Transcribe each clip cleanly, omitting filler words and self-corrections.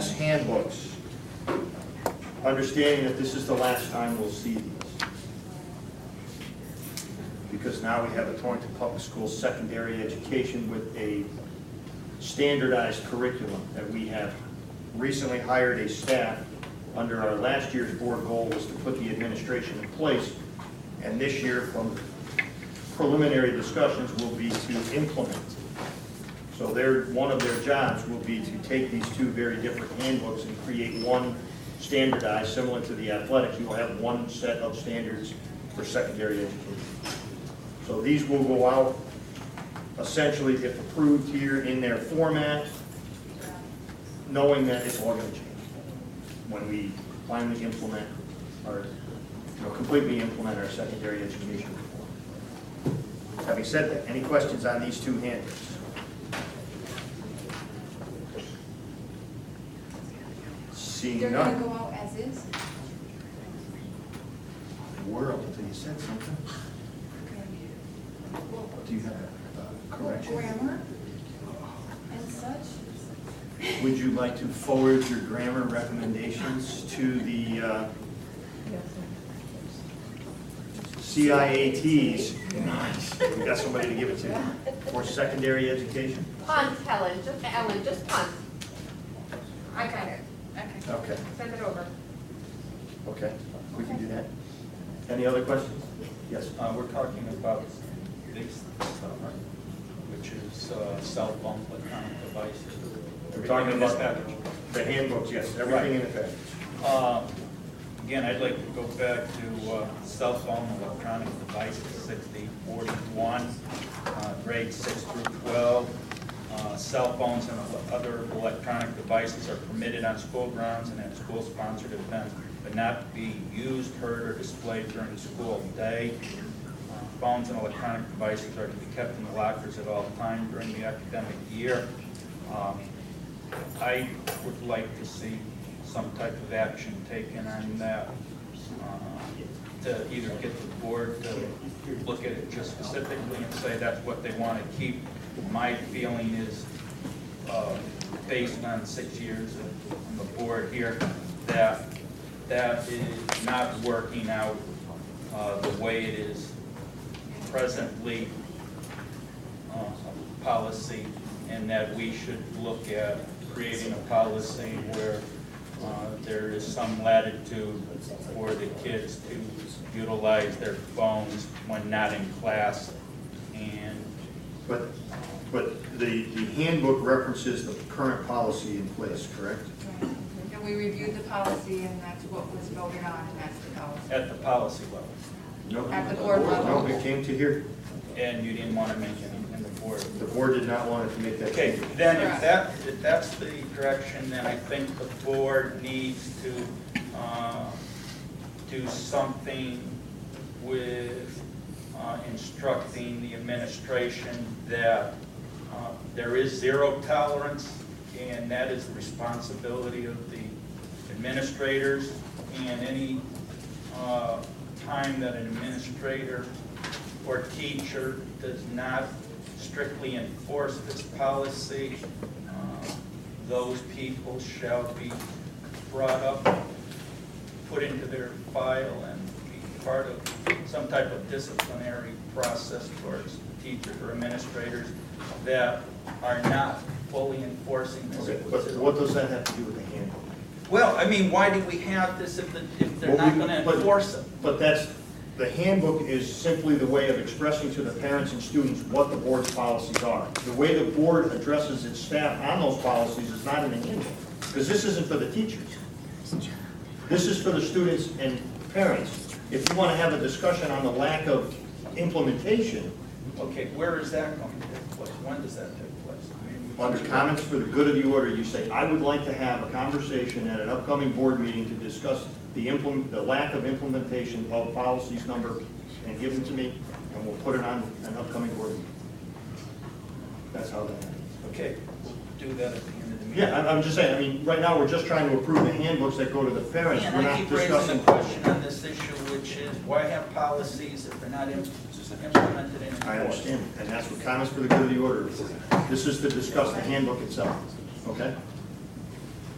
class handbooks, understanding that this is the last time we'll see these. Because now we have a Torrington Public Schools secondary education with a standardized curriculum that we have recently hired a staff. Under our last year's board goal was to put the administration in place, and this year from preliminary discussions will be to implement. So one of their jobs will be to take these two very different handbooks and create one standardized, similar to the athletics. You will have one set of standards for secondary education. So these will go out essentially, if approved here, in their format, knowing that it's all going to change when we finally implement our, completely implement our secondary education reform. Having said that, any questions on these two handbooks? Seeing They're none. going to go out as is? World until you said something. Do you have a correction? Grammar and such? Would you like to forward your grammar recommendations to the CIATs? Nice. We got somebody to give it to for secondary education? Punt, Ellen, just punt. I got it. Okay. Okay, Send it over. okay, we can do that. Any other questions? Yes. We're talking about this stuff, right? Which is cell phone, electronic devices. We're talking Everything in this about package. the handbooks, yes, everything Right. in the package. Again, I'd like to go back to cell phone, electronic devices, 6041, grades 6 through 12. Cell phones and other electronic devices are permitted on school grounds and at school-sponsored events, but not be used, heard, or displayed during the school day. Phones and electronic devices are to be kept in the lockers at all times during the academic year. I would like to see some type of action taken on that, to either get the board to look at it just specifically and say that's what they want to keep. My feeling is, based on 6 years on the board here, that is not working out the way it is presently policy, and that we should look at creating a policy where there is some latitude for the kids to utilize their phones when not in class. And But the handbook references the current policy in place, correct? Right. And we reviewed the policy, and that's what was voted on, and that's the policy. at the policy level, No. At the board level. No, it came to here. and you didn't want to mention it in the board. The board did not want it to make that Okay, change. then if that's the direction, then I think the board needs to do something with instructing the administration that there is zero tolerance, and that is the responsibility of the administrators, and any time that an administrator or teacher does not strictly enforce this policy, those people shall be brought up, put into their file, and be part of some type of disciplinary process towards teachers or administrators that are not fully enforcing this. Okay, but what does that have to do with the handbook? Well, I mean, why do we have this if they're not going to enforce it? But the handbook is simply the way of expressing to the parents and students what the board's policies are. The way the board addresses its staff on those policies is not in the handbook, because this isn't for the teachers. This is for the students and parents. If you want to have a discussion on the lack of implementation, Okay, where is that going to take place? When does that take place? under comments for the good of the order, you say, I would like to have a conversation at an upcoming board meeting to discuss the lack of implementation of policies number, and give them to me, and we'll put it on an upcoming board meeting. That's how that happens. Okay, we'll do that at the end of the meeting. Yeah, I'm just saying, I mean, right now, we're just trying to approve the handbooks that go to the parents. And We're I not keep raising discussing. the question on this issue, which is, why have policies if they're not implemented in enforced? I understand, and that's what comments for the good of the order is. This is to discuss the handbook itself, okay?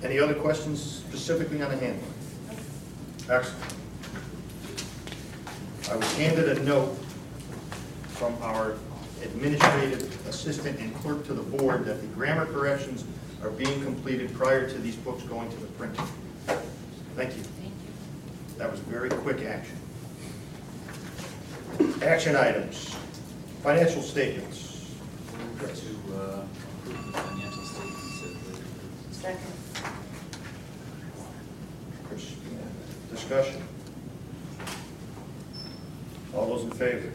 Any other questions specifically on the handbook? Excellent. I was handed a note from our administrative assistant and clerk to the board that the grammar corrections are being completed prior to these books going to the printer. Thank you. Thank you. That was very quick action. Action items, financial statements. Move to approve the financial statements of the Second. Chris, discussion. All those in favor?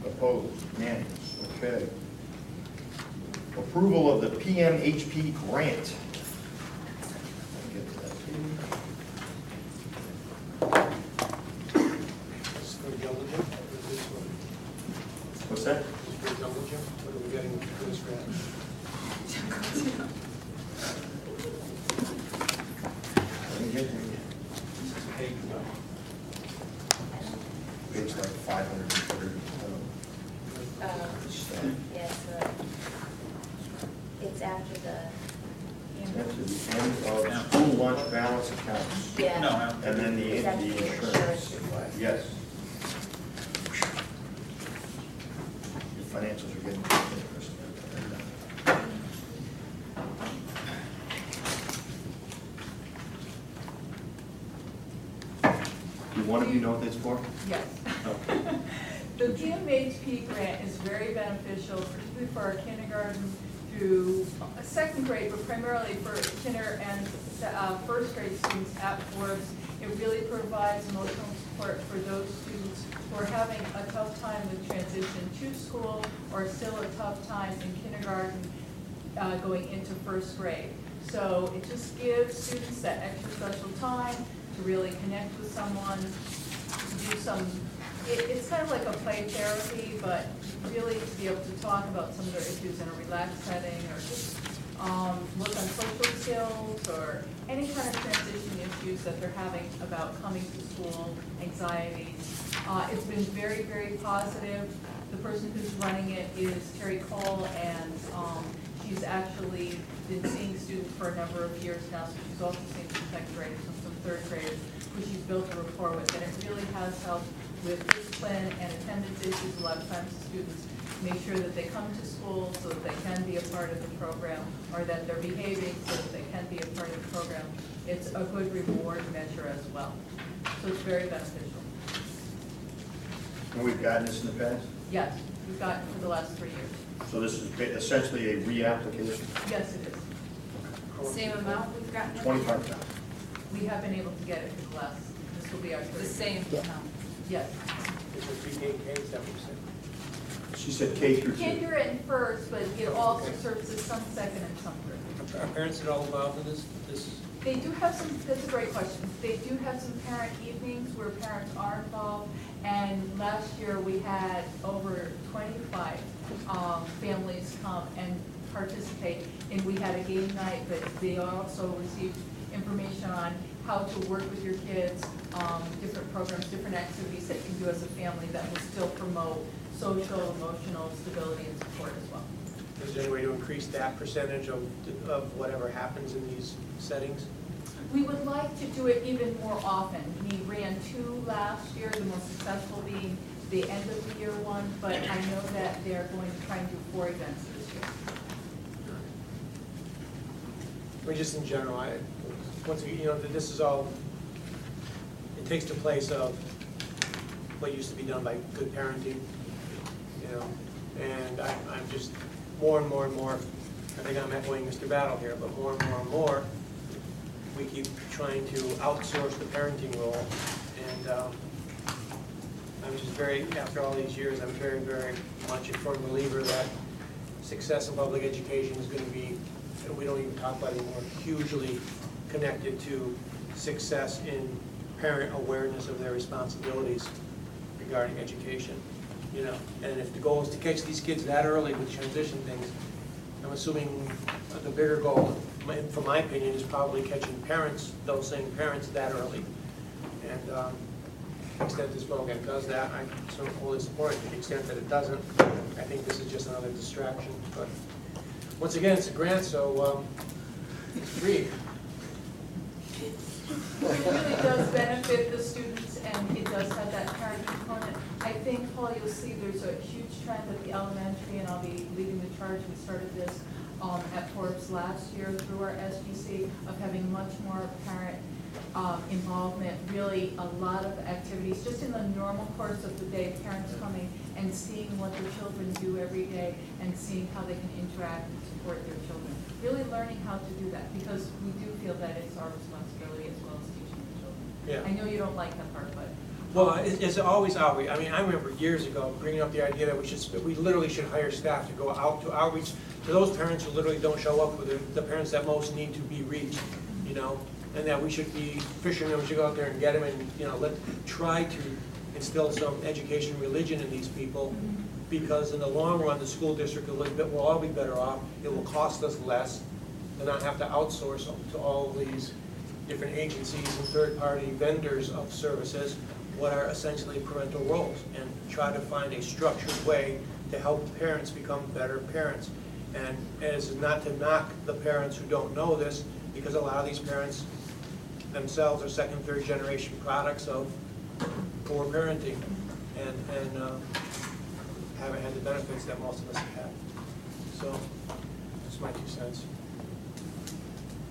Opposed? Unanimous. Okay. Approval of the PMHP grant. Get to that page. Is for Belgium, or is this one? What's that? Is for Belgium, what are we getting for this grant? Let me get there. Page like 530. Yes, it's after the. That's at the end of school lunch balance accounts. Yeah. No, And then It's after the the insurance. report. Yes. Your financials are getting interesting. Do one of you know what that's for? Yes. Okay. The PMHP grant is very beneficial, particularly for our kindergarten through second grade, but primarily for kinder and first grade students at Forbes. It really provides emotional support for those students who are having a tough time with transition to school or still a tough time in kindergarten going into first grade. So it just gives students that extra special time to really connect with someone, to do some, it's kind of like a play therapy, but really to be able to talk about some of their issues in a relaxed setting, or just work on social skills, or any kind of transition issues that they're having about coming to school, anxieties. It's been very, very positive. The person who's running it is Terry Cole, and she's actually been seeing students for a number of years now, so she's also seeing some second graders and some third graders who she's built a rapport with, and it really has helped with discipline and attendance issues. A lot of times students make sure that they come to school so that they can be a part of the program, or that they're behaving so that they can be a part of the program. It's a good reward measure as well. So it's very beneficial. And we've gotten this in the past? Yes, we've gotten it for the last 3 years. So this is essentially a reapplication? Yes, it is. Same amount we've gotten? 25,000. We have been able to get it for the last, this will be our third. The same amount. Yes. Is it pre-K, is that what you said? She said K through 2. Kindergarten first, but it also services some second and some third. Are parents at all involved in this? They do have some, that's a great question. They do have some parent evenings where parents are involved, and last year we had over 25 families come and participate, and we had a game night, but they also received information on how to work with your kids, different programs, different activities that you can do as a family that will still promote social, emotional stability and support as well. Is there any way to increase that percentage of whatever happens in these settings? We would like to do it even more often. We ran 2 last year, the most successful being the end of the year one, but I know that they're going to try and do 4 events this year. I mean, just in general, once again, you know, this is all, it takes the place of what used to be done by good parenting, you know, and I'm just more and more and more, I think I'm echoing Mr. Battle here, but more and more, we keep trying to outsource the parenting role, and I'm just very, after all these years, I'm very, very much a firm believer that success in public education is going to be, we don't even talk about it anymore, hugely connected to success in parent awareness of their responsibilities regarding education, you know. And if the goal is to catch these kids that early with transition things, I'm assuming the bigger goal, from my opinion, is probably catching parents, those same parents, that early. And to the extent this program does that, I sort of fully support it. To the extent that it doesn't, I think this is just another distraction. But once again, it's a grant, so read. It really does benefit the students, and it does have that parent component. I think, Paul, you'll see there's a huge trend at the elementary, and I'll be leading the charge. We started this at Forbes last year through our SBC, of having much more parent involvement, really a lot of activities, just in the normal course of the day, parents coming and seeing what their children do every day and seeing how they can interact and support their children. Really learning how to do that, because we do feel that it's our responsibility as well as teaching the children. Yeah. I know you don't like that part, but. Well, it's always outreach. I mean, I remember years ago bringing up the idea that we literally should hire staff to go out to outreach to those parents who literally don't show up, with the parents that most need to be reached, you know, and that we should be fishermen, we should go out there and get them and, you know, try to instill some education, religion in these people, because in the long run, the school district will all be better off. It will cost us less to not have to outsource to all these different agencies and third-party vendors of services, what are essentially parental roles, and try to find a structured way to help parents become better parents. And it's not to knock the parents who don't know this, because a lot of these parents themselves are second, third generation products of poor parenting and haven't had the benefits that most of us have. So that's my 2 cents.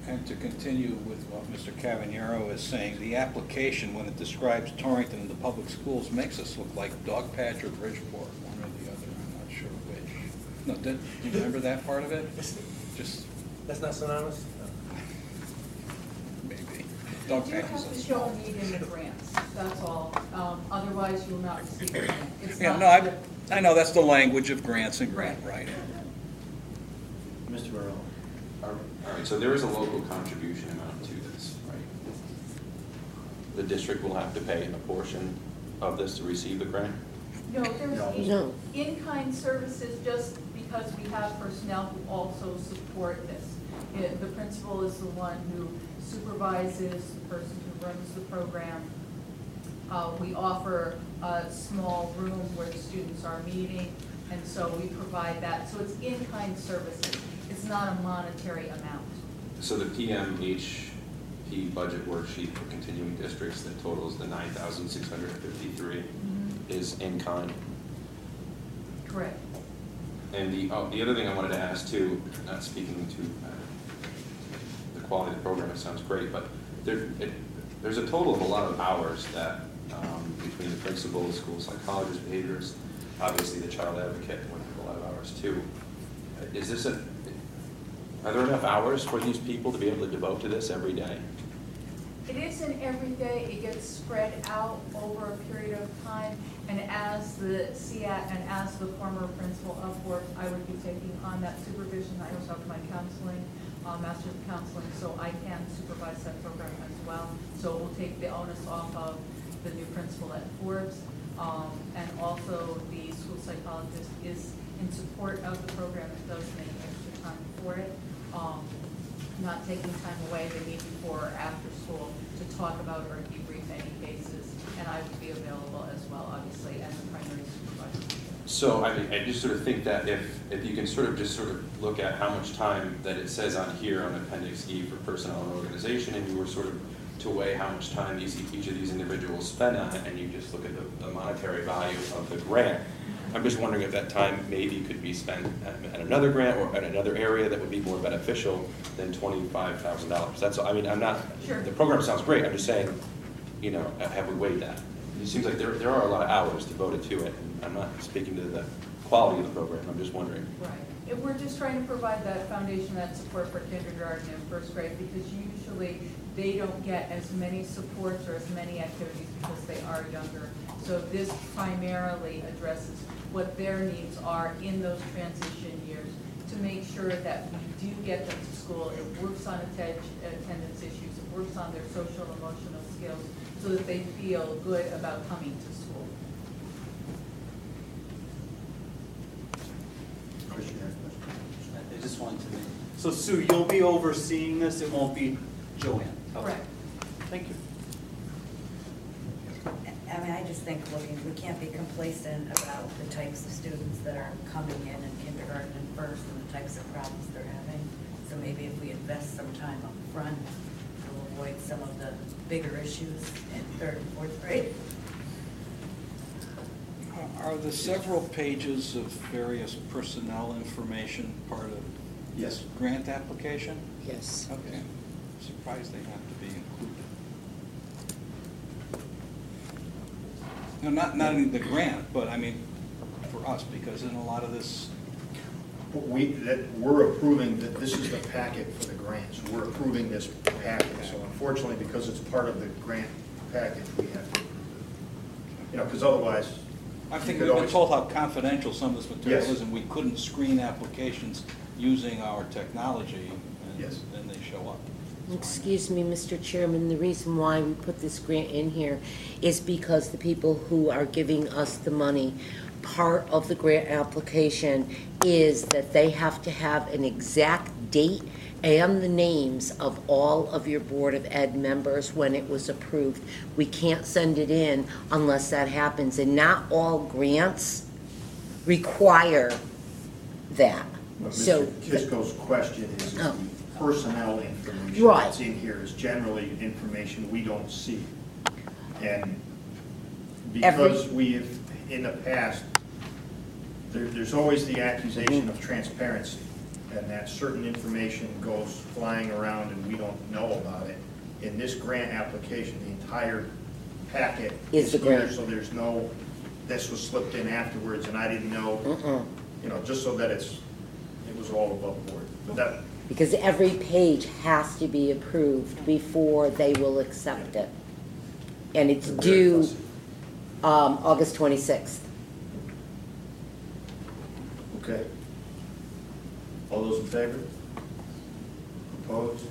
And to continue with what Mr. Cavaniero is saying, the application, when it describes Torrington and the public schools, makes us look like Dogpatch or Bridgeport, one or the other. I'm not sure which. No, do you remember that part of it? Just That's not synonymous? maybe. You do Dogpatch have to is show a need in the grants, that's all. Otherwise, you'll not receive a grant. It's Yeah, not- no, I know that's the language of grants and grant writing. Mr. Morello. All right, so there is a local contribution amount to this, right? The district will have to pay a portion of this to receive the grant? No, there's No. in-kind services, just because we have personnel who also support this. The principal is the one who supervises, the person who runs the program. We offer a small room where the students are meeting, and so we provide that. So it's in-kind services. It's not a monetary amount. So the PMHP budget worksheet for continuing districts that totals the 9,653 is in kind. Correct. And the other thing I wanted to ask too, not speaking to the quality of the program, it sounds great, but there's a total of a lot of hours that between the principal, the school psychologist, behaviorist, obviously the child advocate would have a lot of hours too. Is this are there enough hours for these people to be able to devote to this every day? It isn't every day. It gets spread out over a period of time. And as the CAT and as the former principal of Forbes, I would be taking on that supervision. I also have my counseling, master's of counseling, so I can supervise that program as well. So it will take the onus off of the new principal at Forbes. And also the school psychologist is in support of the program and does make extra time for it. Not taking time away they need before or after school to talk about or debrief any cases, and I would be available as well, obviously, as the primary supervisor. So I mean, I just sort of think that if you can sort of look at how much time that it says on here on Appendix E for personnel and organization, and you were sort of to weigh how much time each of these individuals spend on it, and you just look at the monetary value of the grant. I'm just wondering if that time maybe could be spent at another grant or at another area that would be more beneficial than $25,000. That's, I mean, I'm not, Sure. the program sounds great, I'm just saying, you know, have we weighed that? It seems like there are a lot of hours devoted to it, and I'm not speaking to the quality of the program, I'm just wondering. Right. And we're just trying to provide that foundation, that support for kindergarten and first grade, because usually they don't get as many supports or as many activities because they are younger. So this primarily addresses what their needs are in those transition years to make sure that we do get them to school. It works on attendance issues, it works on their social emotional skills so that they feel good about coming to school. I just wanted to make, so Sue, you'll be overseeing this, it won't be Joanne? Okay. Correct. Thank you. I mean, I just think, looking, we can't be complacent about the types of students that are coming in kindergarten and first and the types of problems they're having. So maybe if we invest some time up front. It'll avoid some of the bigger issues in third and fourth grade. Are the several pages of various personnel information part of Yes. this grant application? Yes. Okay. Surprised they have to be included. No, not in the grant, but I mean, for us, because in a lot of this, We're approving that this is the packet for the grants. We're approving this packet, so unfortunately, because it's part of the grant package, we have to, because otherwise. I think you we've could been told always- how confidential some of this material Yes. is, and we couldn't screen applications using our technology, and Yes. then they show up. Excuse me, Mr. Chairman, the reason why we put this grant in here is because the people who are giving us the money, part of the grant application is that they have to have an exact date and the names of all of your Board of Ed members when it was approved. We can't send it in unless that happens, and not all grants require that. But So, Mr. Kisco's question is Oh. the personnel information Right. that's in here is generally information we don't see. And because we've, in the past, there's always the accusation of transparency, and that certain information goes flying around and we don't know about it. In this grant application, the entire packet Is the here, grant. so there's no, this was slipped in afterwards and I didn't know, just so that it was all above board. But that, because every page has to be approved before they will accept it. And it's Very due fussy. August 26th. Okay. All those in favor? Opposed?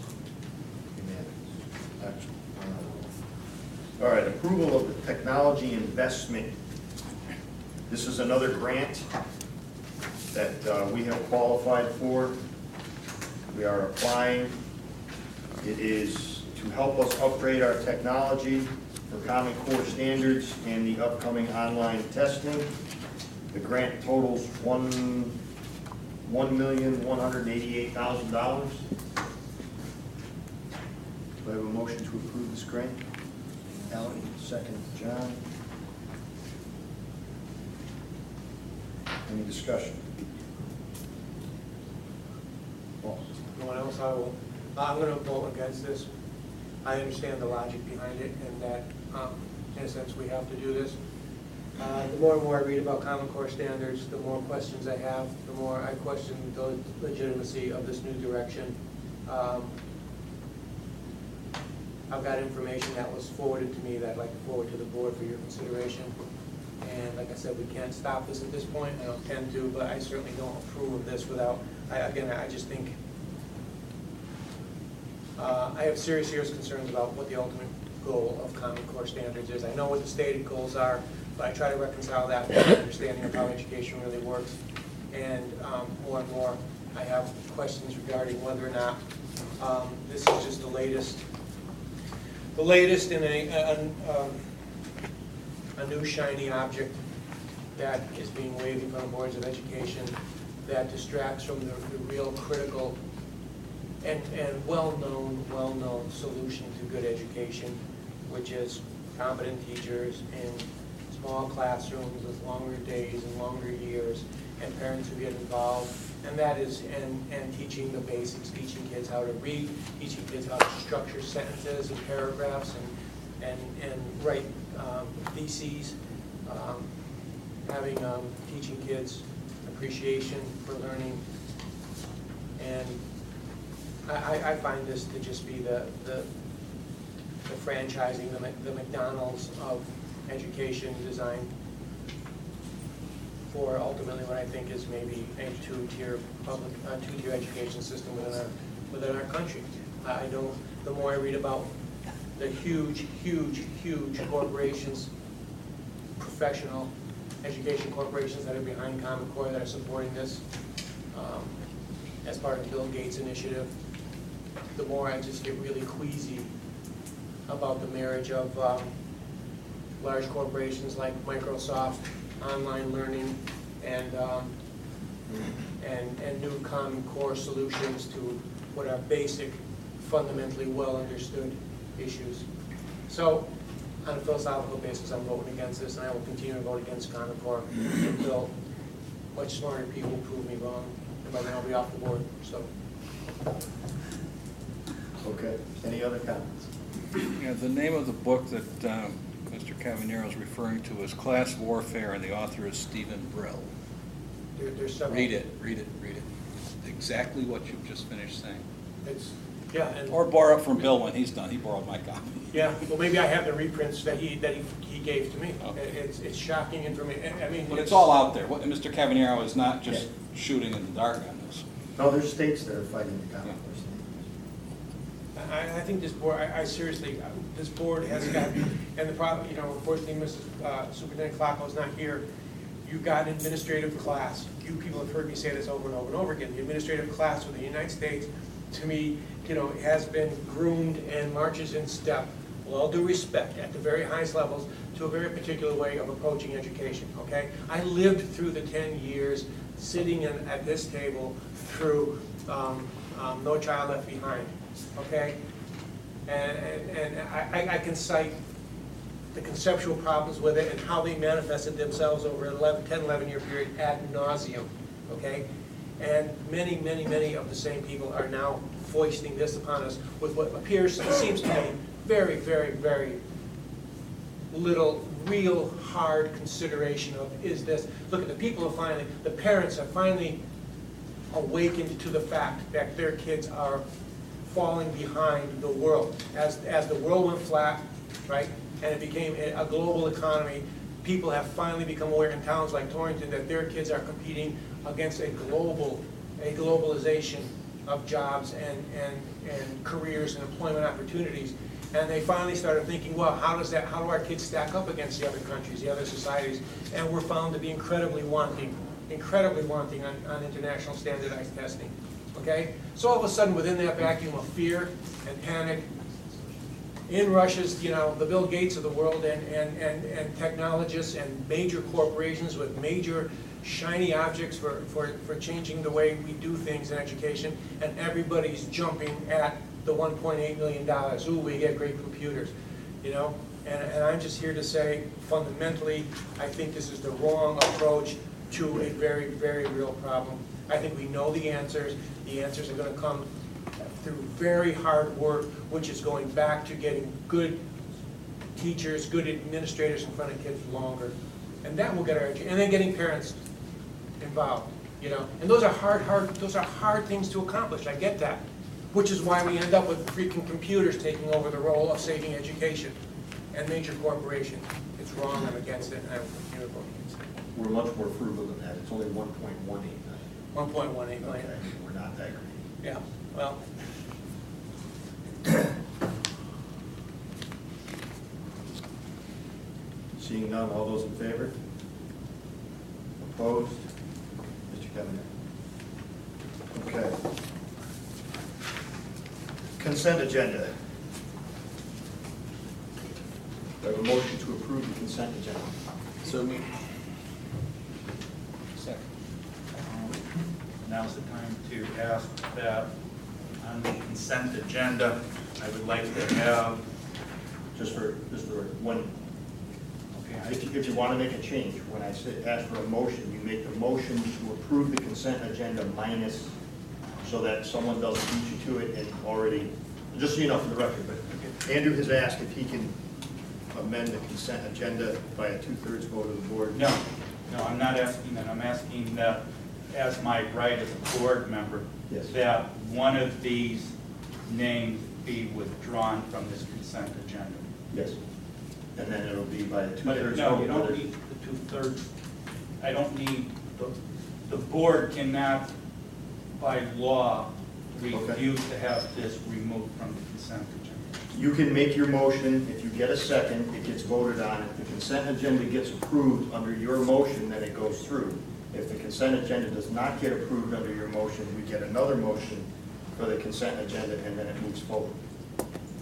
Unanimous. Action. All right, approval of the technology investment. This is another grant that we have qualified for. We are applying. It is to help us upgrade our technology for Common Core standards and the upcoming online testing. The grant totals $1,188,000. Do I have a motion to approve this grant? Alan, second, John. Any discussion? Paul? No one else, I'm going to vote against this. I understand the logic behind it, and that, in a sense, we have to do this. The more and more I read about Common Core standards, the more questions I have, the more I question the legitimacy of this new direction. I've got information that was forwarded to me that I'd like to forward to the board for your consideration. And like I said, we can't stop this at this point. I don't intend to, but I certainly don't approve of this without, I just think, I have serious concerns about what the ultimate goal of Common Core standards is. I know what the stated goals are, but I try to reconcile that with my understanding of how education really works. And more I have questions regarding whether or not this is just the latest in a new shiny object that is being waved in front of boards of education that distracts from the real critical and well-known solution to good education, which is competent teachers in small classrooms with longer days and longer years, and parents who get involved, and that is, and teaching the basics, teaching kids how to read, teaching kids how to structure sentences and paragraphs and write theses, teaching kids appreciation for learning. And I find this to just be the franchising, the McDonald's of education designed for ultimately what I think is maybe a two-tier education system within our country. The more I read about the huge corporations, professional education corporations that are behind Common Core that are supporting this as part of Bill Gates' initiative, the more I just get really queasy about the marriage of large corporations like Microsoft, online learning, and new Common Core solutions to what are basic fundamentally well-understood issues. So, on a philosophical basis, I'm voting against this, and I will continue to vote against Common Core until much smarter people prove me wrong, and by then I'll be off the board, so. Okay, any other comments? Yeah, the name of the book that Mr. Cavaniero is referring to is Class Warfare, and the author is Stephen Brill. There's several. Read it. Exactly what you've just finished saying. It's, yeah, and. Or borrow it from Bill when he's done. He borrowed my copy. Yeah, well, maybe I have the reprints that he gave to me. Okay. It's shocking information, I mean. But it's all out there. Mr. Cavaniero is not just shooting in the dark on this. No, there's states that are fighting the Common Core. I think this board, I seriously, this board has got, and the problem, you know, unfortunately, Mrs. Superintendent Klockow is not here. You've got an administrative class. You people have heard me say this over and over and over again. The administrative class of the United States, to me, you know, has been groomed and marches in step, with all due respect, at the very highest levels, to a very particular way of approaching education, okay? I lived through the 10 years sitting at this table through No Child Left Behind, okay? And I can cite the conceptual problems with it and how they manifested themselves over an 11-year period ad nauseum, okay? And many of the same people are now foisting this upon us with what appears, it seems to me, very little real hard consideration of, is this, look at the people are finally, the parents are finally awakened to the fact that their kids are falling behind the world. As the world went flat, right, and it became a global economy, people have finally become aware in towns like Torrington that their kids are competing against a globalization of jobs and careers and employment opportunities. And they finally started thinking, well, how do our kids stack up against the other countries, the other societies? And we're found to be incredibly wanting on international standardized testing, okay? So all of a sudden, within that vacuum of fear and panic, in rushes, you know, the Bill Gates of the world and technologists and major corporations with major shiny objects for changing the way we do things in education, and everybody's jumping at the $1.8 million. Ooh, we get great computers, you know? And I'm just here to say, fundamentally, I think this is the wrong approach to a very real problem. I think we know the answers. The answers are going to come through very hard work, which is going back to getting good teachers, good administrators in front of kids longer. And that will get our education, and then getting parents involved, you know. And those are hard things to accomplish, I get that. Which is why we end up with freaking computers taking over the role of saving education and major corporations. It's wrong, I'm against it, and I will continue to vote against it. We're much more frugal than that. It's only 1.18 million. 1.18 million. Okay, we're not that great. Yeah, well. Seeing none, all those in favor? Opposed? Mr. Kevin. Okay. Consent agenda. Do I have a motion to approve the consent agenda? So moved. Second. Now's the time to ask that on the consent agenda, I would like to have, Just for when, if you want to make a change, when I ask for a motion, you make the motion to approve the consent agenda minus, so that someone doesn't beat you to it and already, just so you know for the record, but Andrew has asked if he can amend the consent agenda by a 2/3 vote of the board. no, I'm not asking that. I'm asking that, as my right as a board member, Yes. that one of these names be withdrawn from this consent agenda. Yes. And then it'll be by a 2/3 But vote. no, you don't need the 2/3. I don't need, the board cannot, by law, refuse to have this removed from the consent agenda. You can make your motion, if you get a second, it gets voted on. If the consent agenda gets approved under your motion, then it goes through. If the consent agenda does not get approved under your motion, we get another motion for the consent agenda, and then it moves forward.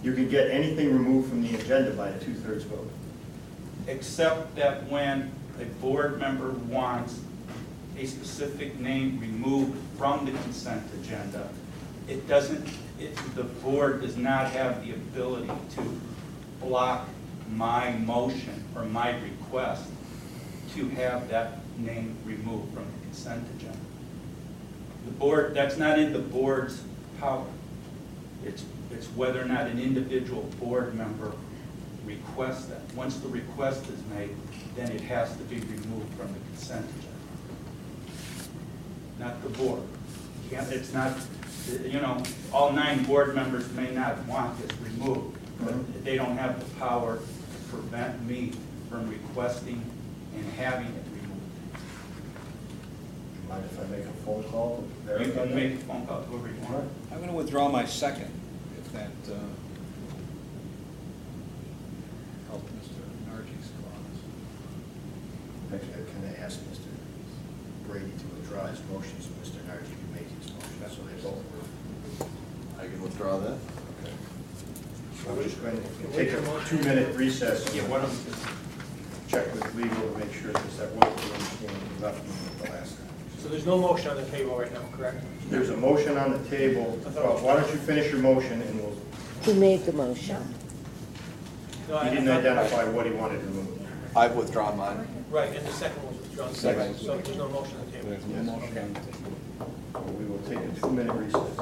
You can get anything removed from the agenda by a 2/3 vote. Except that when a board member wants a specific name removed from the consent agenda, it doesn't, the board does not have the ability to block my motion or my request to have that name removed from the consent agenda. The board, that's not in the board's power. It's whether or not an individual board member requests that. Once the request is made, then it has to be removed from the consent agenda. Not the board. It's not, you know, all 9 board members may not want this removed, but they don't have the power to prevent me from requesting and having it removed. Mind if I make a phone call? You can make a phone call to whoever you want. I'm going to withdraw my second, if that helped Mr. Nargi's cause. Actually, can I ask Mr. Brady to withdraw his motion so Mr. Nargi can make his motion? So they both work. I can withdraw that. Okay. So we're just going to take a 2-minute recess. Yeah, what I'm, Check with legal to make sure because that was the understanding we left the last time. So there's no motion on the table right now, correct? There's a motion on the table. Well, why don't you finish your motion and we'll, Who made the motion? No, he didn't identify what he wanted to remove. I've withdrawn mine. Right, and the second was withdrawn, Second. so there's no motion on the table. There's no motion on the table. We will take a 2-minute recess.